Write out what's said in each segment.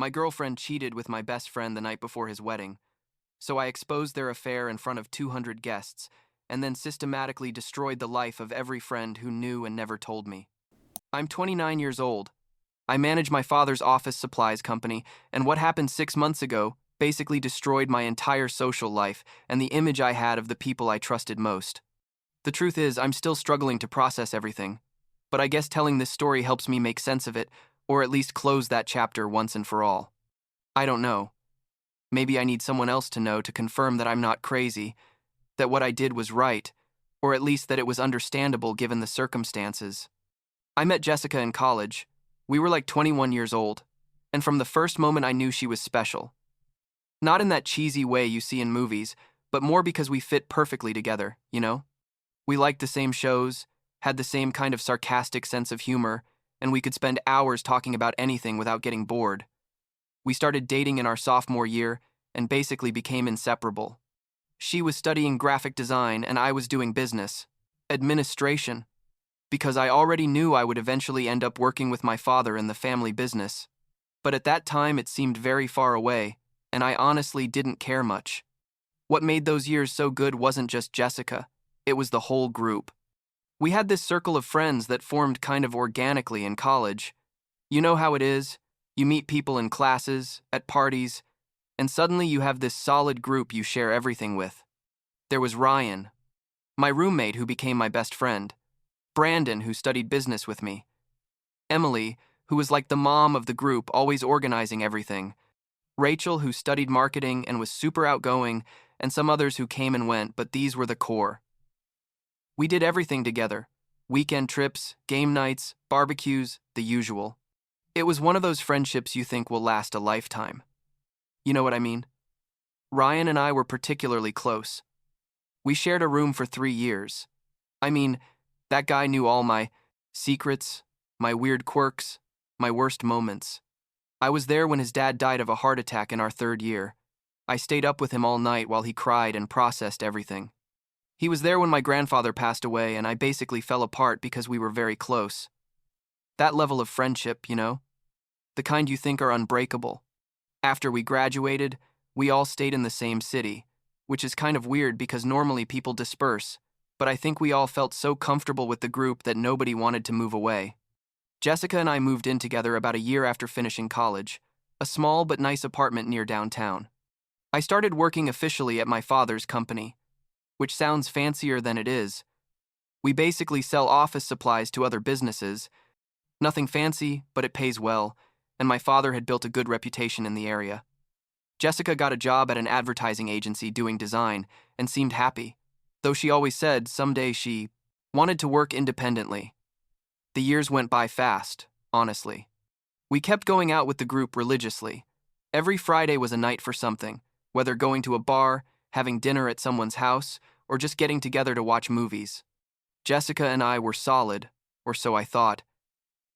My girlfriend cheated with my best friend the night before his wedding, so I exposed their affair in front of 200 guests and then systematically destroyed the life of every friend who knew and never told me. I'm 29 years old. I manage my father's office supplies company, and what happened 6 months ago basically destroyed my entire social life and the image I had of the people I trusted most. The truth is, I'm still struggling to process everything, but I guess telling this story helps me make sense of it, or at least close that chapter once and for all. I don't know. Maybe I need someone else to know to confirm that I'm not crazy, that what I did was right, or at least that it was understandable given the circumstances. I met Jessica in college. We were like 21 years old, and from the first moment I knew she was special. Not in that cheesy way you see in movies, but more because we fit perfectly together, you know? We liked the same shows, had the same kind of sarcastic sense of humor, and we could spend hours talking about anything without getting bored. We started dating in our sophomore year and basically became inseparable. She was studying graphic design and I was doing business, administration, because I already knew I would eventually end up working with my father in the family business. But at that time it seemed very far away, and I honestly didn't care much. What made those years so good wasn't just Jessica, it was the whole group. We had this circle of friends that formed kind of organically in college. You know how it is. You meet people in classes, at parties, and suddenly you have this solid group you share everything with. There was Ryan, my roommate who became my best friend, Brandon, who studied business with me, Emily, who was like the mom of the group, always organizing everything, Rachel, who studied marketing and was super outgoing, and some others who came and went, but these were the core. We did everything together: weekend trips, game nights, barbecues, the usual. It was one of those friendships you think will last a lifetime. You know what I mean? Ryan and I were particularly close. We shared a room for 3 years. I mean, that guy knew all my secrets, my weird quirks, my worst moments. I was there when his dad died of a heart attack in our 3rd year. I stayed up with him all night while he cried and processed everything. He was there when my grandfather passed away, and I basically fell apart because we were very close. That level of friendship, you know? The kind you think are unbreakable. After we graduated, we all stayed in the same city, which is kind of weird because normally people disperse, but I think we all felt so comfortable with the group that nobody wanted to move away. Jessica and I moved in together about a year after finishing college, a small but nice apartment near downtown. I started working officially at my father's company, which sounds fancier than it is. We basically sell office supplies to other businesses. Nothing fancy, but it pays well, and my father had built a good reputation in the area. Jessica got a job at an advertising agency doing design and seemed happy, though she always said someday she wanted to work independently. The years went by fast, honestly. We kept going out with the group religiously. Every Friday was a night for something, whether going to a bar, having dinner at someone's house, or just getting together to watch movies. Jessica and I were solid, or so I thought.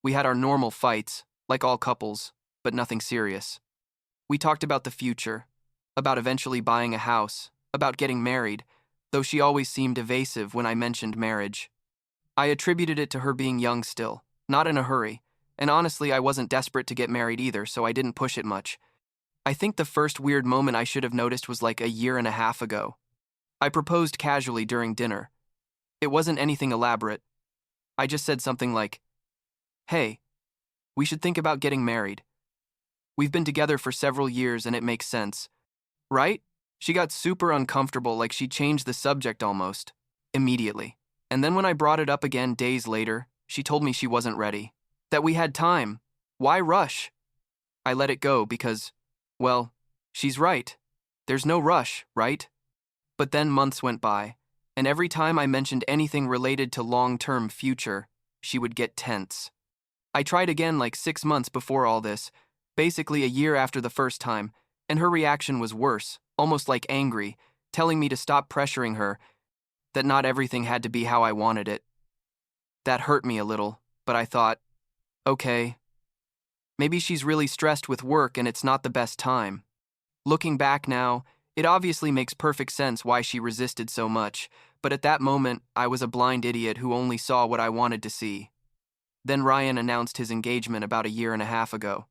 We had our normal fights, like all couples, but nothing serious. We talked about the future, about eventually buying a house, about getting married, though she always seemed evasive when I mentioned marriage. I attributed it to her being young still, not in a hurry, and honestly I wasn't desperate to get married either, so I didn't push it much. I think the first weird moment I should have noticed was like a year and a half ago. I proposed casually during dinner. It wasn't anything elaborate. I just said something like, "Hey, we should think about getting married. We've been together for several years and it makes sense." Right? She got super uncomfortable, like she changed the subject almost, immediately. And then when I brought it up again days later, she told me she wasn't ready. That we had time. Why rush? I let it go because, well, she's right. There's no rush, right? But then months went by, and every time I mentioned anything related to long-term future, she would get tense. I tried again like 6 months before all this, basically a year after the first time, and her reaction was worse, almost like angry, telling me to stop pressuring her, that not everything had to be how I wanted it. That hurt me a little, but I thought, okay, maybe she's really stressed with work and it's not the best time. Looking back now, it obviously makes perfect sense why she resisted so much, but at that moment, I was a blind idiot who only saw what I wanted to see. Then Ryan announced his engagement about a year and a half ago.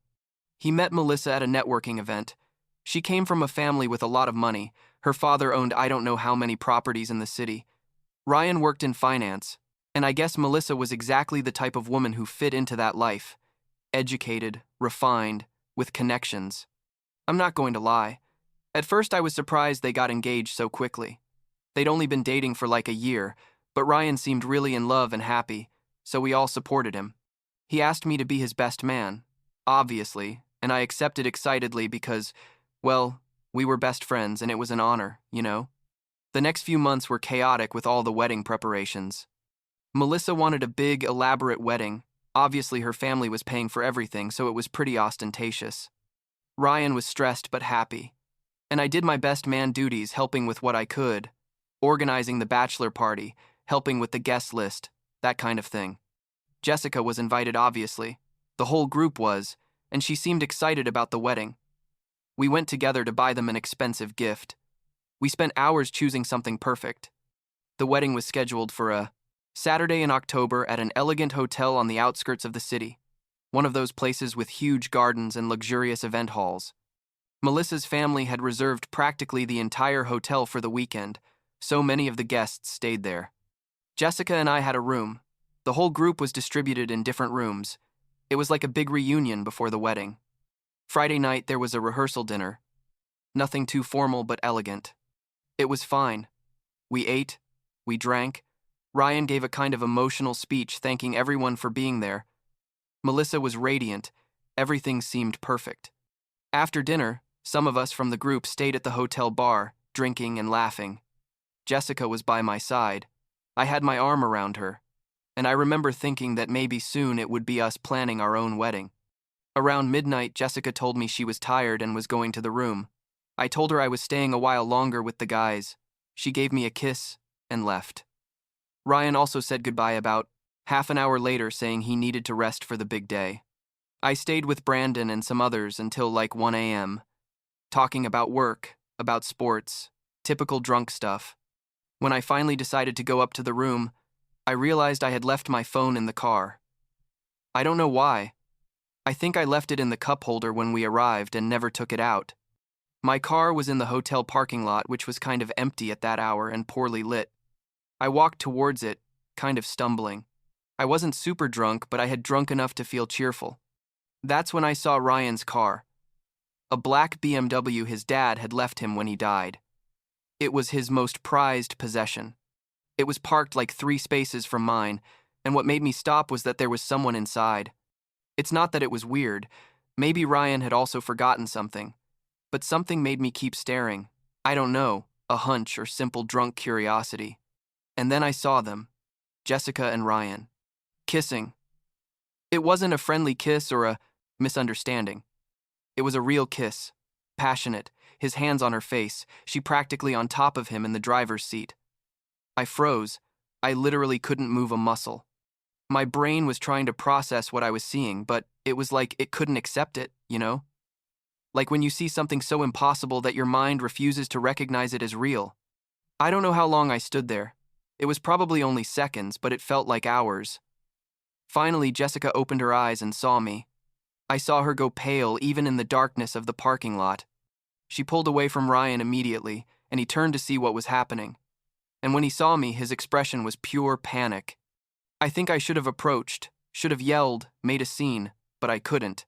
He met Melissa at a networking event. She came from a family with a lot of money. Her father owned I don't know how many properties in the city. Ryan worked in finance, and I guess Melissa was exactly the type of woman who fit into that life. Educated, refined, with connections. I'm not going to lie. At first I was surprised they got engaged so quickly. They'd only been dating for like a year, but Ryan seemed really in love and happy, so we all supported him. He asked me to be his best man, obviously, and I accepted excitedly because, well, we were best friends and it was an honor, you know? The next few months were chaotic with all the wedding preparations. Melissa wanted a big, elaborate wedding. Obviously, her family was paying for everything, so it was pretty ostentatious. Ryan was stressed but happy, and I did my best man duties helping with what I could, organizing the bachelor party, helping with the guest list, that kind of thing. Jessica was invited, obviously. The whole group was, and she seemed excited about the wedding. We went together to buy them an expensive gift. We spent hours choosing something perfect. The wedding was scheduled for a Saturday in October at an elegant hotel on the outskirts of the city, one of those places with huge gardens and luxurious event halls. Melissa's family had reserved practically the entire hotel for the weekend, so many of the guests stayed there. Jessica and I had a room. The whole group was distributed in different rooms. It was like a big reunion before the wedding. Friday night there was a rehearsal dinner. Nothing too formal but elegant. It was fine. We ate, we drank. Ryan gave a kind of emotional speech thanking everyone for being there. Melissa was radiant. Everything seemed perfect. After dinner, some of us from the group stayed at the hotel bar, drinking and laughing. Jessica was by my side. I had my arm around her, and I remember thinking that maybe soon it would be us planning our own wedding. Around midnight, Jessica told me she was tired and was going to the room. I told her I was staying a while longer with the guys. She gave me a kiss and left. Ryan also said goodbye about half an hour later, saying he needed to rest for the big day. I stayed with Brandon and some others until like 1 a.m., talking about work, about sports, typical drunk stuff. When I finally decided to go up to the room, I realized I had left my phone in the car. I don't know why. I think I left it in the cup holder when we arrived and never took it out. My car was in the hotel parking lot, which was kind of empty at that hour and poorly lit. I walked towards it, kind of stumbling. I wasn't super drunk, but I had drunk enough to feel cheerful. That's when I saw Ryan's car. A black BMW his dad had left him when he died. It was his most prized possession. It was parked like 3 spaces from mine, and what made me stop was that there was someone inside. It's not that it was weird. Maybe Ryan had also forgotten something. But something made me keep staring. I don't know, a hunch or simple drunk curiosity. And then I saw them, Jessica and Ryan, kissing. It wasn't a friendly kiss or a misunderstanding. It was a real kiss, passionate, his hands on her face, she practically on top of him in the driver's seat. I froze. I literally couldn't move a muscle. My brain was trying to process what I was seeing, but it was like it couldn't accept it, you know? Like when you see something so impossible that your mind refuses to recognize it as real. I don't know how long I stood there. It was probably only seconds, but it felt like hours. Finally, Jessica opened her eyes and saw me. I saw her go pale even in the darkness of the parking lot. She pulled away from Ryan immediately, and he turned to see what was happening. And when he saw me, his expression was pure panic. I think I should have approached, should have yelled, made a scene, but I couldn't.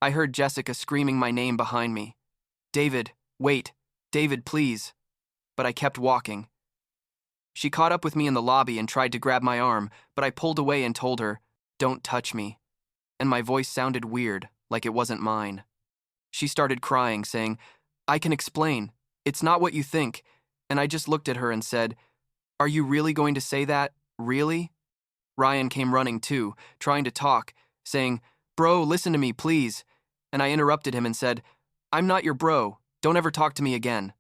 I heard Jessica screaming my name behind me. David, wait, David, please. But I kept walking. She caught up with me in the lobby and tried to grab my arm, but I pulled away and told her, "Don't touch me." And my voice sounded weird, like it wasn't mine. She started crying, saying, "I can explain. It's not what you think." And I just looked at her and said, "Are you really going to say that? Really?" Ryan came running too, trying to talk, saying, "Bro, listen to me, please." And I interrupted him and said, "I'm not your bro. Don't ever talk to me again."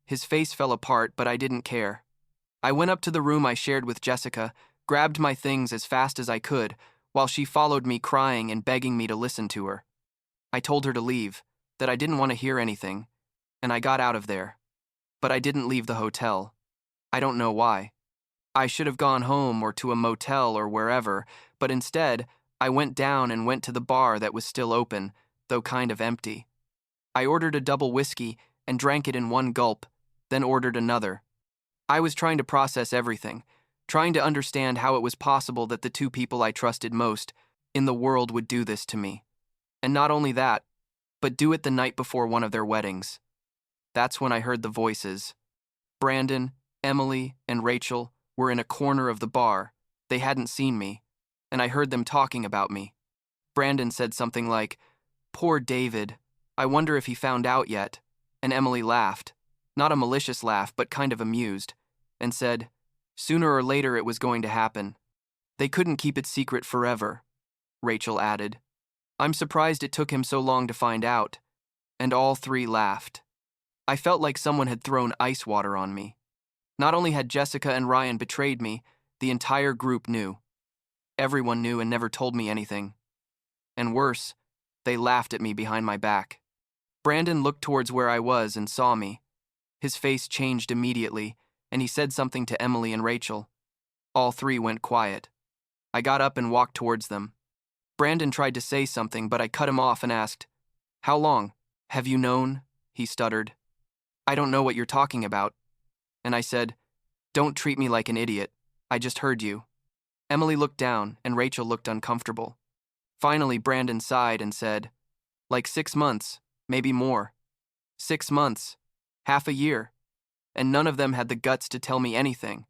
His face fell apart, but I didn't care. I went up to the room I shared with Jessica, grabbed my things as fast as I could, while she followed me crying and begging me to listen to her. I told her to leave, that I didn't want to hear anything, and I got out of there. But I didn't leave the hotel. I don't know why. I should have gone home or to a motel or wherever, but instead, I went down and went to the bar that was still open, though kind of empty. I ordered a double whiskey and drank it in one gulp, then ordered another. I was trying to process everything, trying to understand how it was possible that the two people I trusted most in the world would do this to me. And not only that, but do it the night before one of their weddings. That's when I heard the voices. Brandon, Emily, and Rachel were in a corner of the bar. They hadn't seen me, and I heard them talking about me. Brandon said something like, "Poor David, I wonder if he found out yet." And Emily laughed, not a malicious laugh, but kind of amused, and said, "Sooner or later it was going to happen. They couldn't keep it secret forever." Rachel added, "I'm surprised it took him so long to find out." And all three laughed. I felt like someone had thrown ice water on me. Not only had Jessica and Ryan betrayed me, the entire group knew. Everyone knew and never told me anything. And worse, they laughed at me behind my back. Brandon looked towards where I was and saw me. His face changed immediately, and he said something to Emily and Rachel. All three went quiet. I got up and walked towards them. Brandon tried to say something, but I cut him off and asked, "How long? Have you known?" He stuttered. "I don't know what you're talking about." And I said, "Don't treat me like an idiot. I just heard you." Emily looked down, and Rachel looked uncomfortable. Finally, Brandon sighed and said, "Like 6 months, maybe more. 6 months, half a year." And none of them had the guts to tell me anything.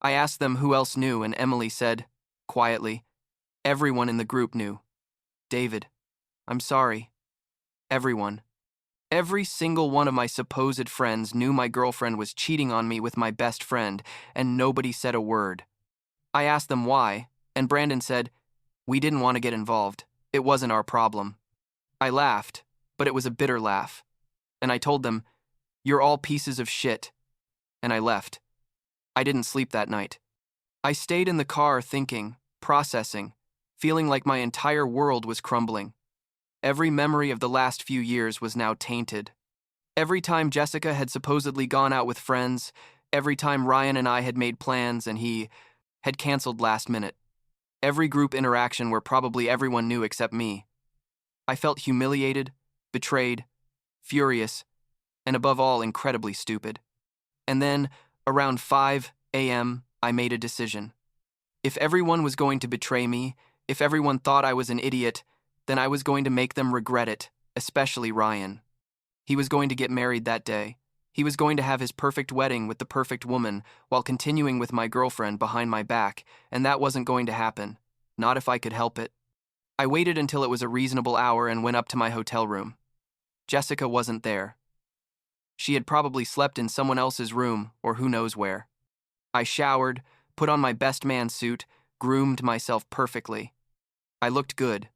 I asked them who else knew, and Emily said, quietly, "Everyone in the group knew. David, I'm sorry. Everyone. Every single one of my supposed friends knew my girlfriend was cheating on me with my best friend, and nobody said a word." I asked them why, and Brandon said, "We didn't want to get involved. It wasn't our problem." I laughed, but it was a bitter laugh. And I told them, "You're all pieces of shit." And I left. I didn't sleep that night. I stayed in the car thinking, processing, feeling like my entire world was crumbling. Every memory of the last few years was now tainted. Every time Jessica had supposedly gone out with friends, every time Ryan and I had made plans and he had canceled last minute. Every group interaction where probably everyone knew except me. I felt humiliated, betrayed, furious, and above all, incredibly stupid. And then, around 5 a.m., I made a decision. If everyone was going to betray me, if everyone thought I was an idiot, then I was going to make them regret it, especially Ryan. He was going to get married that day. He was going to have his perfect wedding with the perfect woman while continuing with my girlfriend behind my back, and that wasn't going to happen. Not if I could help it. I waited until it was a reasonable hour and went up to my hotel room. Jessica wasn't there. She had probably slept in someone else's room or who knows where. I showered, put on my best man suit, groomed myself perfectly. I looked good.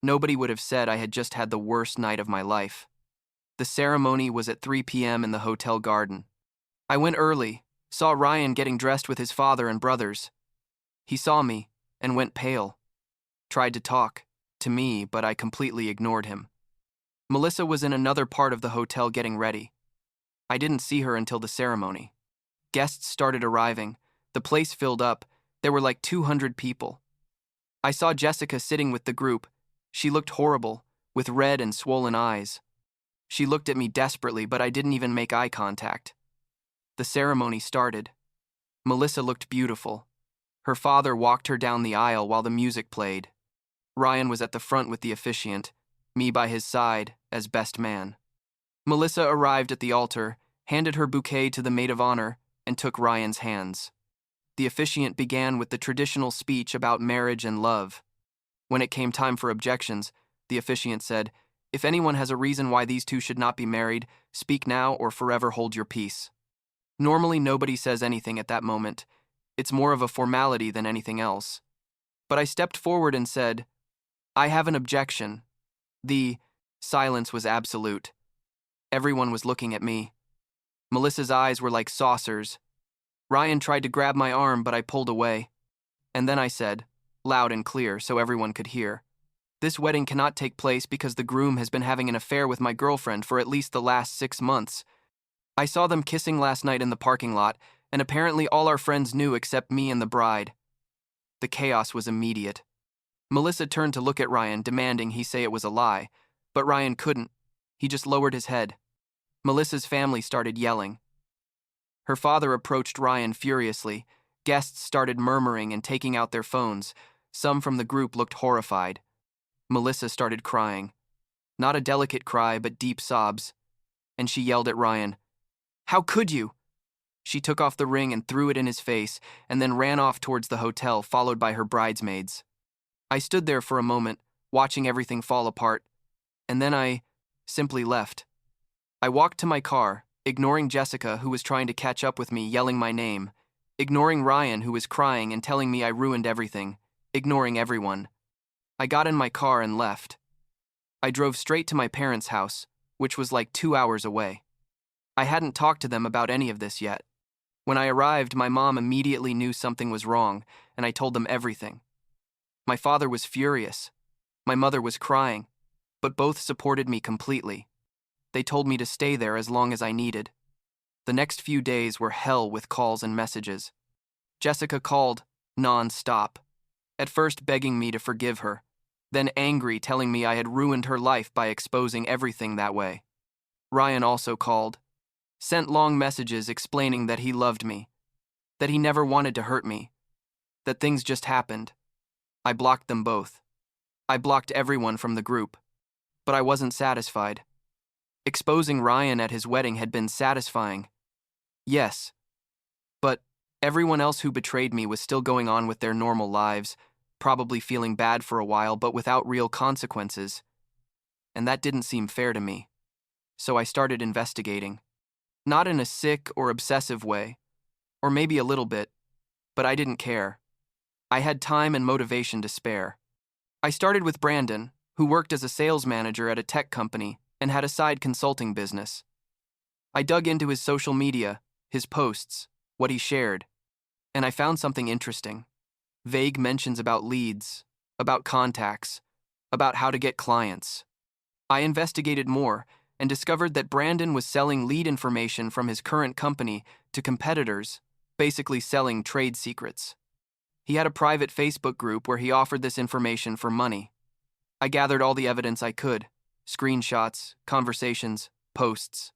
Nobody would have said I had just had the worst night of my life. The ceremony was at 3 p.m. in the hotel garden. I went early, saw Ryan getting dressed with his father and brothers. He saw me and went pale. Tried to talk to me, but I completely ignored him. Melissa was in another part of the hotel getting ready. I didn't see her until the ceremony. Guests started arriving. The place filled up. There were like 200 people. I saw Jessica sitting with the group. She looked horrible, with red and swollen eyes. She looked at me desperately, but I didn't even make eye contact. The ceremony started. Melissa looked beautiful. Her father walked her down the aisle while the music played. Ryan was at the front with the officiant, me by his side as best man. Melissa arrived at the altar, handed her bouquet to the maid of honor, and took Ryan's hands. The officiant began with the traditional speech about marriage and love. When it came time for objections, the officiant said, "If anyone has a reason why these two should not be married, speak now or forever hold your peace." Normally nobody says anything at that moment. It's more of a formality than anything else. But I stepped forward and said, "I have an objection." The silence was absolute. Everyone was looking at me. Melissa's eyes were like saucers. Ryan tried to grab my arm, but I pulled away. And then I said, loud and clear so everyone could hear, "This wedding cannot take place because the groom has been having an affair with my girlfriend for at least the last 6 months. I saw them kissing last night in the parking lot, and apparently all our friends knew except me and the bride." The chaos was immediate. Melissa turned to look at Ryan, demanding he say it was a lie, But Ryan couldn't. He just lowered his head. Melissa's family started yelling. Her father approached Ryan furiously. Guests started murmuring and taking out their phones. Some from the group looked horrified. Melissa started crying. Not a delicate cry, but deep sobs. And she yelled at Ryan, "How could you?" She took off the ring and threw it in his face, and then ran off towards the hotel, followed by her bridesmaids. I stood there for a moment, watching everything fall apart, and then I simply left. I walked to my car, ignoring Jessica, who was trying to catch up with me, yelling my name, ignoring Ryan, who was crying and telling me I ruined everything, ignoring everyone. I got in my car and left. I drove straight to my parents' house, which was like 2 hours away. I hadn't talked to them about any of this yet. When I arrived, my mom immediately knew something was wrong, and I told them everything. My father was furious. My mother was crying, but both supported me completely. They told me to stay there as long as I needed. The next few days were hell with calls and messages. Jessica called non-stop, at first begging me to forgive her, then angry, telling me I had ruined her life by exposing everything that way. Ryan also called, sent long messages explaining that he loved me, that he never wanted to hurt me, that things just happened. I blocked them both. I blocked everyone from the group, but I wasn't satisfied. Exposing Ryan at his wedding had been satisfying. Yes, but everyone else who betrayed me was still going on with their normal lives, probably feeling bad for a while, but without real consequences. And that didn't seem fair to me. So I started investigating. Not in a sick or obsessive way, or maybe a little bit, but I didn't care. I had time and motivation to spare. I started with Brandon, who worked as a sales manager at a tech company and had a side consulting business. I dug into his social media, his posts, what he shared, and I found something interesting. Vague mentions about leads, about contacts, about how to get clients. I investigated more and discovered that Brandon was selling lead information from his current company to competitors, basically selling trade secrets. He had a private Facebook group where he offered this information for money. I gathered all the evidence I could, screenshots, conversations, posts.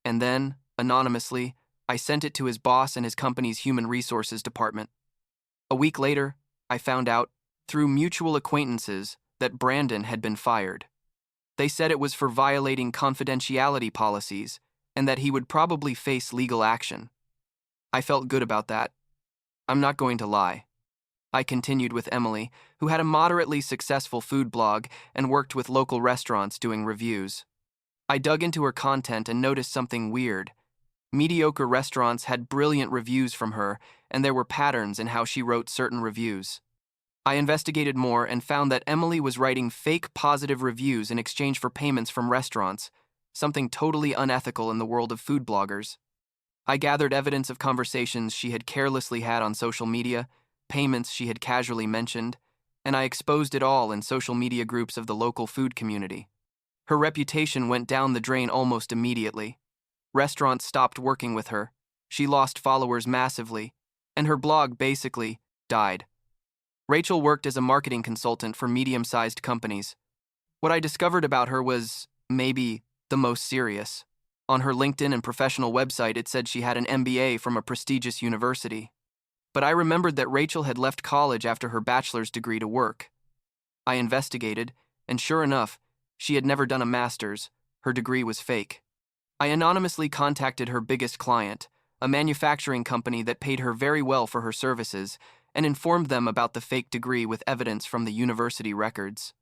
And then, anonymously, I sent it to his boss and his company's human resources department. A week later, I found out, through mutual acquaintances, that Brandon had been fired. They said it was for violating confidentiality policies and that he would probably face legal action. I felt good about that. I'm not going to lie. I continued with Emily, who had a moderately successful food blog and worked with local restaurants doing reviews. I dug into her content and noticed something weird. Mediocre restaurants had brilliant reviews from her, and there were patterns in how she wrote certain reviews. I investigated more and found that Emily was writing fake positive reviews in exchange for payments from restaurants, something totally unethical in the world of food bloggers. I gathered evidence of conversations she had carelessly had on social media, payments she had casually mentioned, and I exposed it all in social media groups of the local food community. Her reputation went down the drain almost immediately. Restaurants stopped working with her, she lost followers massively, and her blog basically died. Rachel worked as a marketing consultant for medium-sized companies. What I discovered about her was, maybe, the most serious. On her LinkedIn and professional website, it said she had an MBA from a prestigious university. But I remembered that Rachel had left college after her bachelor's degree to work. I investigated, and sure enough, she had never done a master's. Her degree was fake. I anonymously contacted her biggest client, a manufacturing company that paid her very well for her services, and informed them about the fake degree with evidence from the university records.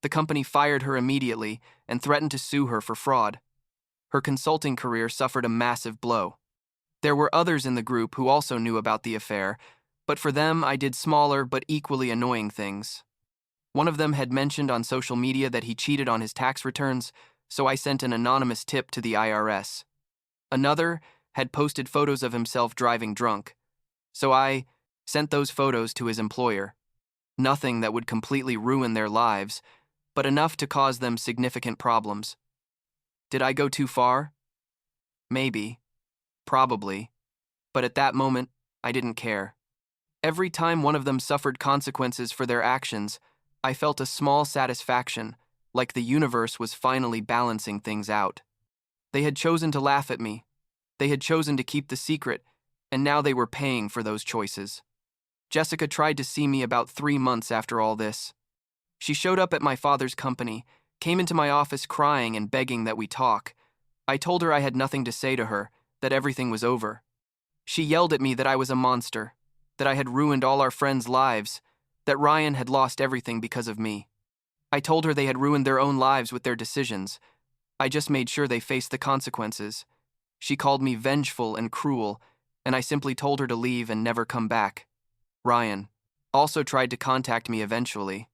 The company fired her immediately and threatened to sue her for fraud. Her consulting career suffered a massive blow. There were others in the group who also knew about the affair, but for them I did smaller but equally annoying things. One of them had mentioned on social media that he cheated on his tax returns, so I sent an anonymous tip to the IRS. Another had posted photos of himself driving drunk, so I sent those photos to his employer. Nothing that would completely ruin their lives, but enough to cause them significant problems. Did I go too far? Maybe. Probably. But at that moment, I didn't care. Every time one of them suffered consequences for their actions, I felt a small satisfaction, like the universe was finally balancing things out. They had chosen to laugh at me. They had chosen to keep the secret, and now they were paying for those choices. Jessica tried to see me about 3 months after all this. She showed up at my father's company, came into my office crying and begging that we talk. I told her I had nothing to say to her, that everything was over. She yelled at me that I was a monster, that I had ruined all our friends' lives, that Ryan had lost everything because of me. I told her they had ruined their own lives with their decisions. I just made sure they faced the consequences. She called me vengeful and cruel, and I simply told her to leave and never come back. Ryan also tried to contact me eventually.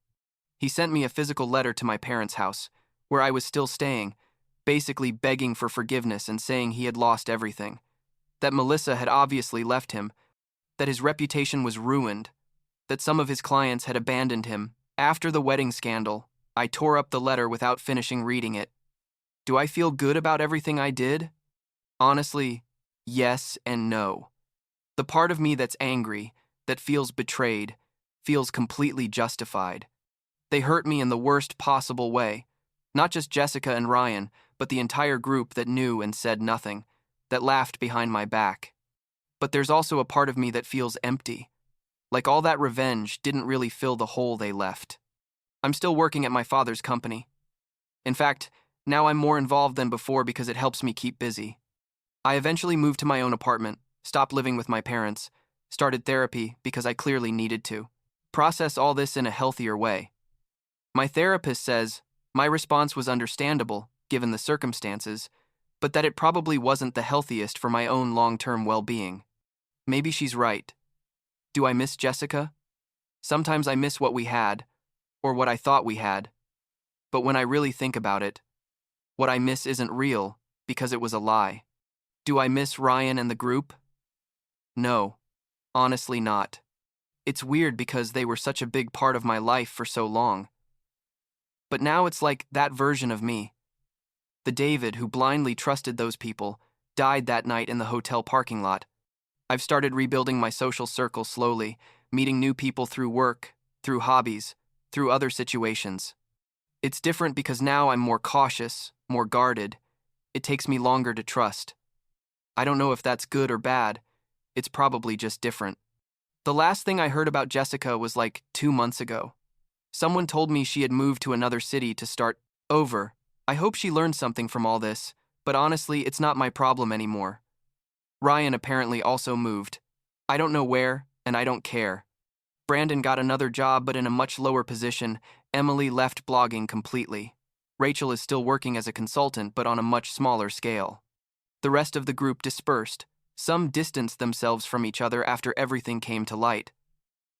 He sent me a physical letter to my parents' house, where I was still staying, basically begging for forgiveness and saying he had lost everything, that Melissa had obviously left him, that his reputation was ruined, that some of his clients had abandoned him. After the wedding scandal, I tore up the letter without finishing reading it. Do I feel good about everything I did? Honestly, yes and no. The part of me that's angry, that feels betrayed, feels completely justified. They hurt me in the worst possible way. Not just Jessica and Ryan, but the entire group that knew and said nothing, that laughed behind my back. But there's also a part of me that feels empty. Like all that revenge didn't really fill the hole they left. I'm still working at my father's company. In fact, now I'm more involved than before because it helps me keep busy. I eventually moved to my own apartment, stopped living with my parents, started therapy because I clearly needed to. Process all this in a healthier way. My therapist says my response was understandable, given the circumstances, but that it probably wasn't the healthiest for my own long-term well-being. Maybe she's right. Do I miss Jessica? Sometimes I miss what we had, or what I thought we had. But when I really think about it, what I miss isn't real, because it was a lie. Do I miss Ryan and the group? No, honestly not. It's weird because they were such a big part of my life for so long. But now it's like that version of me. The David who blindly trusted those people died that night in the hotel parking lot. I've started rebuilding my social circle slowly, meeting new people through work, through hobbies, through other situations. It's different because now I'm more cautious, more guarded. It takes me longer to trust. I don't know if that's good or bad. It's probably just different. The last thing I heard about Jessica was like 2 months ago. Someone told me she had moved to another city to start over. I hope she learned something from all this, but honestly, it's not my problem anymore. Ryan apparently also moved. I don't know where, and I don't care. Brandon got another job but in a much lower position. Emily left blogging completely. Rachel is still working as a consultant but on a much smaller scale. The rest of the group dispersed. Some distanced themselves from each other after everything came to light.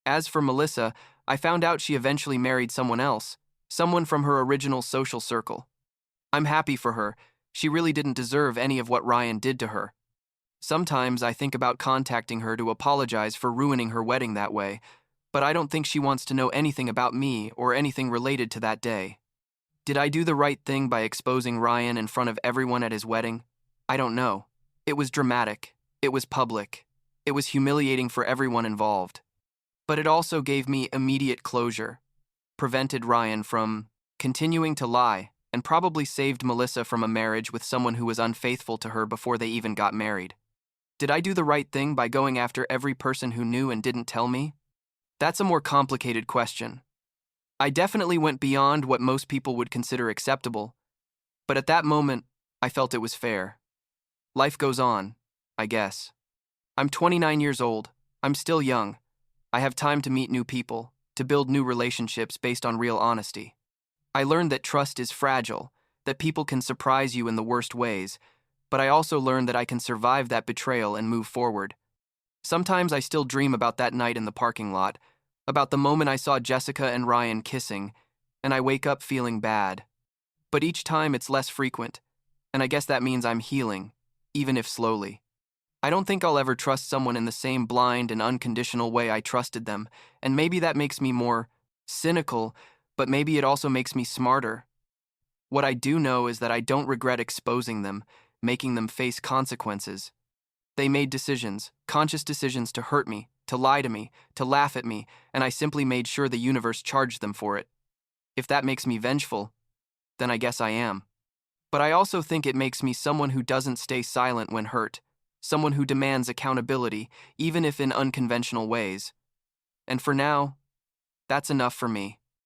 As for Melissa, I found out she eventually married someone else, someone from her original social circle. I'm happy for her. She really didn't deserve any of what Ryan did to her. Sometimes I think about contacting her to apologize for ruining her wedding that way, but I don't think she wants to know anything about me or anything related to that day. Did I do the right thing by exposing Ryan in front of everyone at his wedding? I don't know. It was dramatic. It was public. It was humiliating for everyone involved. But it also gave me immediate closure, prevented Ryan from continuing to lie, and probably saved Melissa from a marriage with someone who was unfaithful to her before they even got married. Did I do the right thing by going after every person who knew and didn't tell me? That's a more complicated question. I definitely went beyond what most people would consider acceptable, but at that moment, I felt it was fair. Life goes on, I guess. I'm 29 years old. I'm still young. I have time to meet new people, to build new relationships based on real honesty. I learned that trust is fragile, that people can surprise you in the worst ways, but I also learned that I can survive that betrayal and move forward. Sometimes I still dream about that night in the parking lot, about the moment I saw Jessica and Ryan kissing, and I wake up feeling bad. But each time it's less frequent, and I guess that means I'm healing, even if slowly. I don't think I'll ever trust someone in the same blind and unconditional way I trusted them, and maybe that makes me more cynical, but maybe it also makes me smarter. What I do know is that I don't regret exposing them, making them face consequences. They made decisions, conscious decisions to hurt me, to lie to me, to laugh at me, and I simply made sure the universe charged them for it. If that makes me vengeful, then I guess I am. But I also think it makes me someone who doesn't stay silent when hurt, someone who demands accountability, even if in unconventional ways. And for now, that's enough for me.